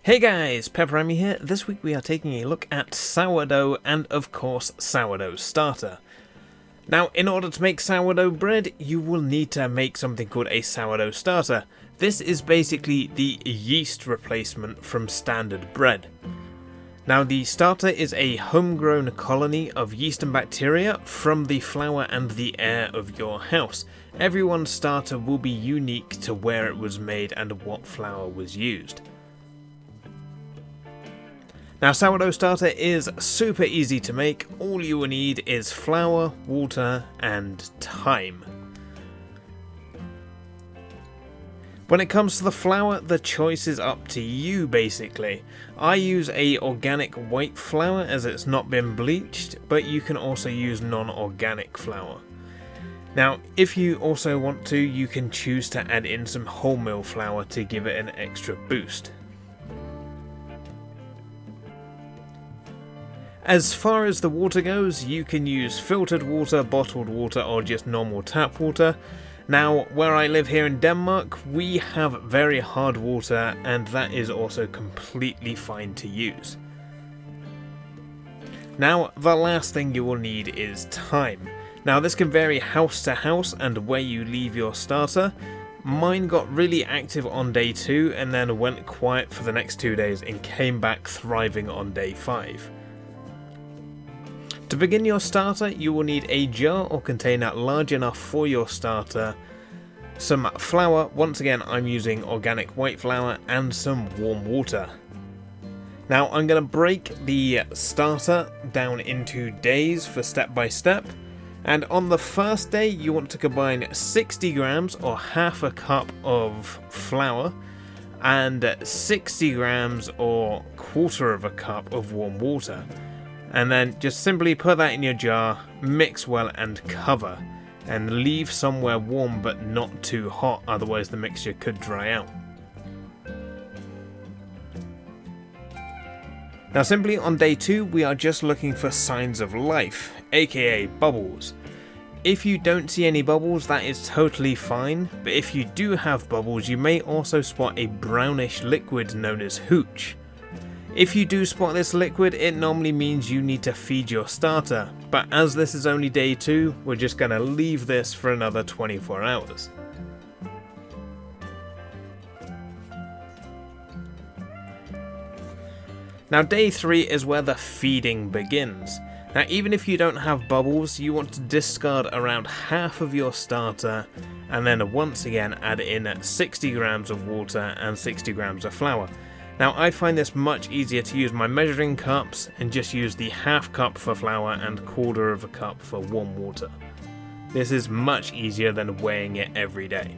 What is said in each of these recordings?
Hey guys, PepperAmmy here. This week we are taking a look at sourdough and of course sourdough starter. Now in order to make sourdough bread you will need to make something called a sourdough starter. This is basically the yeast replacement from standard bread. Now the starter is a homegrown colony of yeast and bacteria from the flour and the air of your house. Everyone's starter will be unique to where it was made and what flour was used. Now sourdough starter is super easy to make. All you will need is flour, water and thyme. When it comes to the flour, the choice is up to you basically. I use a organic white flour as it's not been bleached, but you can also use non-organic flour. Now if you also want to, you can choose to add in some wholemeal flour to give it an extra boost. As far as the water goes, you can use filtered water, bottled water or just normal tap water. Now where I live here in Denmark, we have very hard water and that is also completely fine to use. Now the last thing you will need is thyme. Now this can vary house to house and where you leave your starter. Mine got really active on day 2 and then went quiet for the next 2 days and came back thriving on day 5. To begin your starter, you will need a jar or container large enough for your starter, some flour, once again I'm using organic white flour, and some warm water. Now I'm going to break the starter down into days for step by step, and on the first day you want to combine 60 grams or half a cup of flour and 60 grams or quarter of a cup of warm water. And then just simply put that in your jar, mix well and cover, and leave somewhere warm but not too hot, otherwise the mixture could dry out. Now simply on day 2 we are just looking for signs of life, aka bubbles. If you don't see any bubbles, that is totally fine, but if you do have bubbles you may also spot a brownish liquid known as hooch. If you do spot this liquid, it normally means you need to feed your starter, but as this is only day 2, we're just going to leave this for another 24 hours. Now day 3 is where the feeding begins. Now even if you don't have bubbles, you want to discard around half of your starter and then once again add in 60 grams of water and 60 grams of flour. Now I find this much easier to use my measuring cups and just use the half cup for flour and quarter of a cup for warm water. This is much easier than weighing it every day.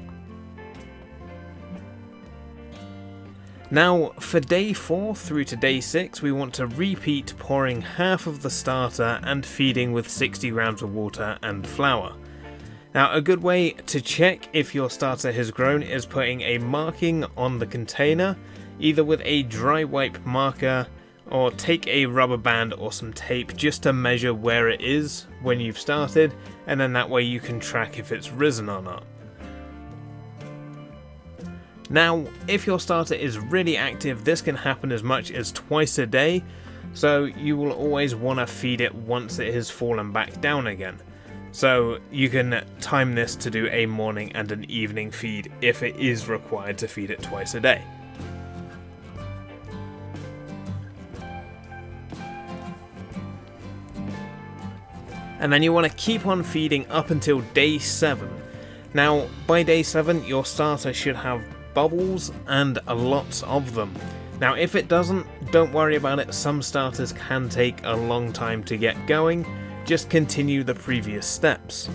Now for day 4 through to day 6 we want to repeat pouring half of the starter and feeding with 60 grams of water and flour. Now a good way to check if your starter has grown is putting a marking on the container, either with a dry wipe marker or take a rubber band or some tape just to measure where it is when you've started, and then that way you can track if it's risen or not. Now if your starter is really active, this can happen as much as twice a day, so you will always want to feed it once it has fallen back down again. So you can time this to do a morning and an evening feed if it is required to feed it twice a day. And then you want to keep on feeding up until day 7. Now by day 7 your starter should have bubbles and lots of them. Now if it doesn't, don't worry about it, some starters can take a long time to get going, just continue the previous steps.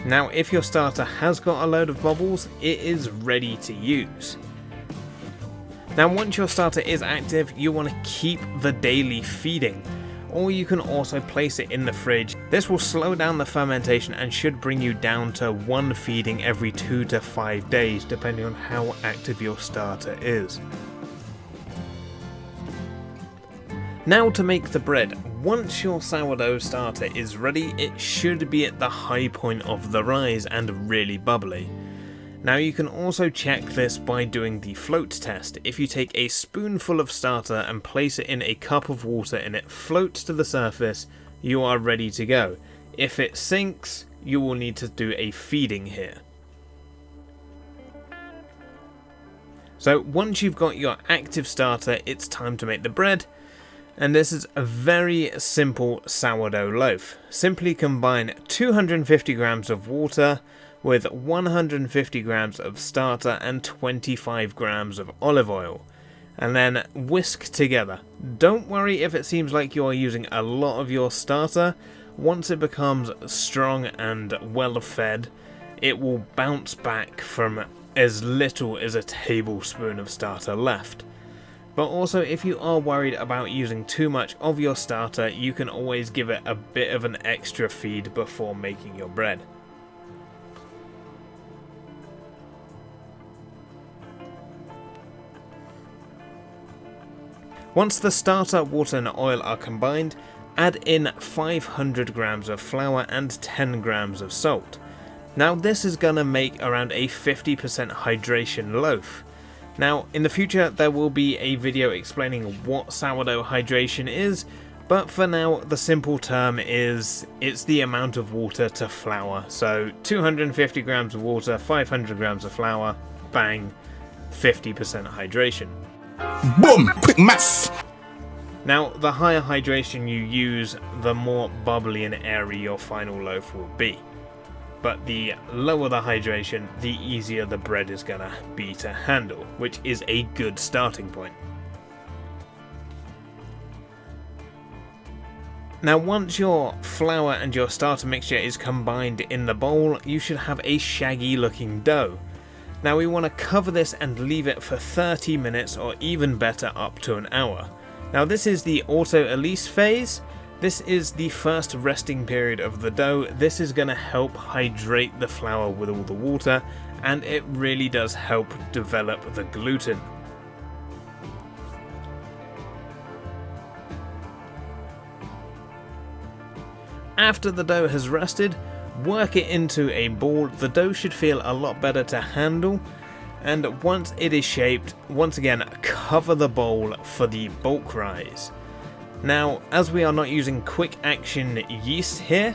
Now if your starter has got a load of bubbles, it is ready to use. Now once your starter is active, you want to keep the daily feeding, or you can also place it in the fridge. This will slow down the fermentation and should bring you down to 1 feeding every 2 to 5 days depending on how active your starter is. Now to make the bread. Once your sourdough starter is ready, it should be at the high point of the rise and really bubbly. Now you can also check this by doing the float test. If you take a spoonful of starter and place it in a cup of water and it floats to the surface, you are ready to go. If it sinks, you will need to do a feeding here. So once you've got your active starter, it's time to make the bread. And this is a very simple sourdough loaf. Simply combine 250 grams of water with 150 grams of starter and 25 grams of olive oil, and then whisk together. Don't worry if it seems like you are using a lot of your starter. Once it becomes strong and well fed, it will bounce back from as little as a tablespoon of starter left. But also, if you are worried about using too much of your starter, you can always give it a bit of an extra feed before making your bread. Once the starter, water and oil are combined, add in 500 grams of flour and 10 grams of salt. Now this is gonna make around a 50% hydration loaf. Now in the future there will be a video explaining what sourdough hydration is, but for now the simple term is it's the amount of water to flour. So 250 grams of water, 500 grams of flour, bang, 50% hydration. Boom! Quick maths! Now, the higher hydration you use, the more bubbly and airy your final loaf will be. But the lower the hydration, the easier the bread is gonna be to handle, which is a good starting point. Now, once your flour and your starter mixture is combined in the bowl, you should have a shaggy looking dough. Now we want to cover this and leave it for 30 minutes or even better up to an hour. Now this is the auto-elise phase. This is the first resting period of the dough. This is going to help hydrate the flour with all the water, and it really does help develop the gluten. After the dough has rested, work it into a ball. The dough should feel a lot better to handle, and once it is shaped, once again cover the bowl for the bulk rise. Now, as we are not using quick action yeast here,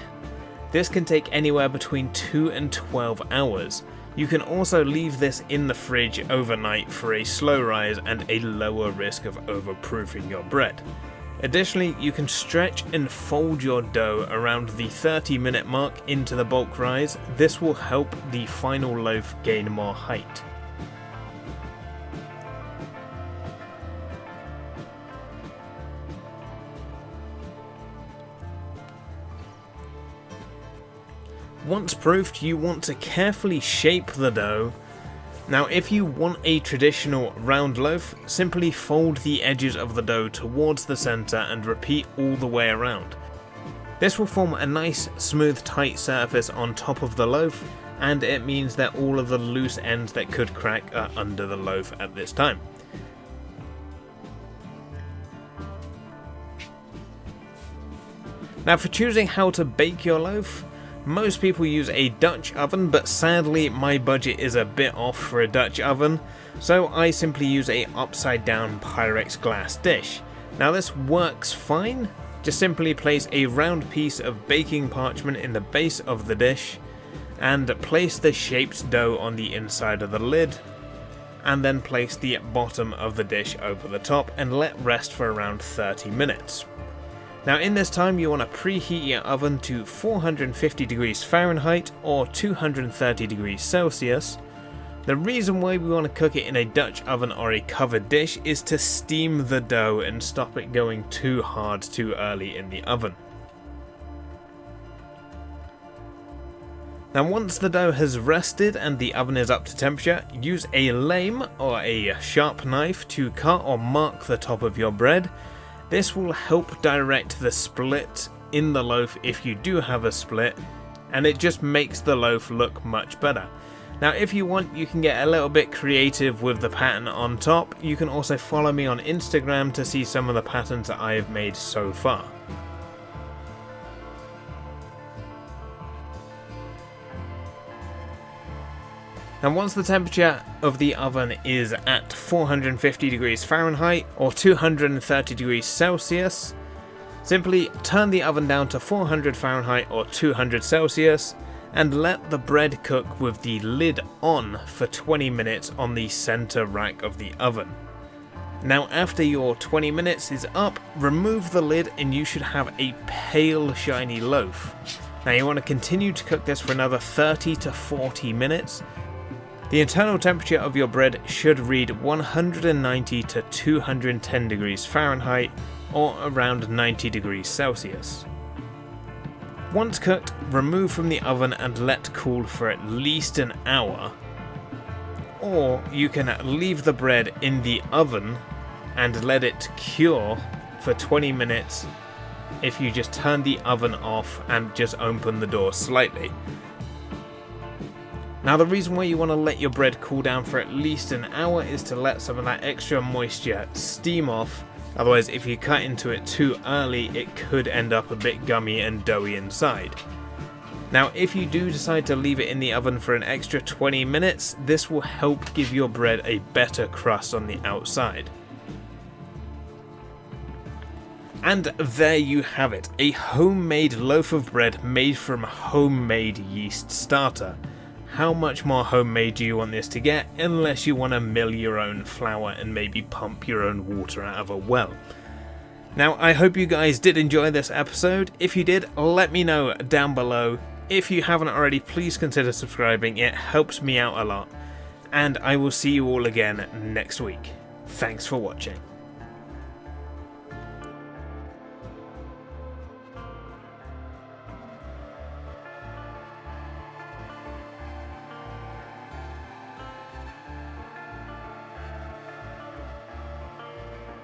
this can take anywhere between 2 and 12 hours. You can also leave this in the fridge overnight for a slow rise and a lower risk of overproofing your bread. Additionally, you can stretch and fold your dough around the 30-minute mark into the bulk rise. This will help the final loaf gain more height. Once proofed, you want to carefully shape the dough. Now if you want a traditional round loaf, simply fold the edges of the dough towards the center and repeat all the way around. This will form a nice smooth tight surface on top of the loaf, and it means that all of the loose ends that could crack are under the loaf at this time. Now for choosing how to bake your loaf, most people use a Dutch oven, but sadly my budget is a bit off for a Dutch oven, so I simply use a upside down Pyrex glass dish. Now this works fine. Just simply place a round piece of baking parchment in the base of the dish and place the shaped dough on the inside of the lid, and then place the bottom of the dish over the top and let rest for around 30 minutes. Now in this time you want to preheat your oven to 450 degrees Fahrenheit or 230 degrees Celsius. The reason why we want to cook it in a Dutch oven or a covered dish is to steam the dough and stop it going too hard too early in the oven. Now once the dough has rested and the oven is up to temperature, use a lame or a sharp knife to cut or mark the top of your bread. This will help direct the split in the loaf if you do have a split, and it just makes the loaf look much better. Now if you want, you can get a little bit creative with the pattern on top. You can also follow me on Instagram to see some of the patterns that I have made so far. Now once the temperature of the oven is at 450 degrees Fahrenheit or 230 degrees Celsius, simply turn the oven down to 400 Fahrenheit or 200 Celsius and let the bread cook with the lid on for 20 minutes on the center rack of the oven. Now after your 20 minutes is up, remove the lid and you should have a pale shiny loaf. Now you want to continue to cook this for another 30 to 40 minutes. The internal temperature of your bread should read 190 to 210 degrees Fahrenheit or around 90 degrees Celsius. Once cooked, remove from the oven and let cool for at least an hour. Or you can leave the bread in the oven and let it cure for 20 minutes if you just turn the oven off and just open the door slightly. Now the reason why you want to let your bread cool down for at least an hour is to let some of that extra moisture steam off. Otherwise, if you cut into it too early, it could end up a bit gummy and doughy inside. Now if you do decide to leave it in the oven for an extra 20 minutes, this will help give your bread a better crust on the outside. And there you have it, a homemade loaf of bread made from homemade yeast starter. How much more homemade do you want this to get, unless you want to mill your own flour and maybe pump your own water out of a well. Now I hope you guys did enjoy this episode. If you did, let me know down below. If you haven't already, please consider subscribing, it helps me out a lot. And I will see you all again next week. Thanks for watching.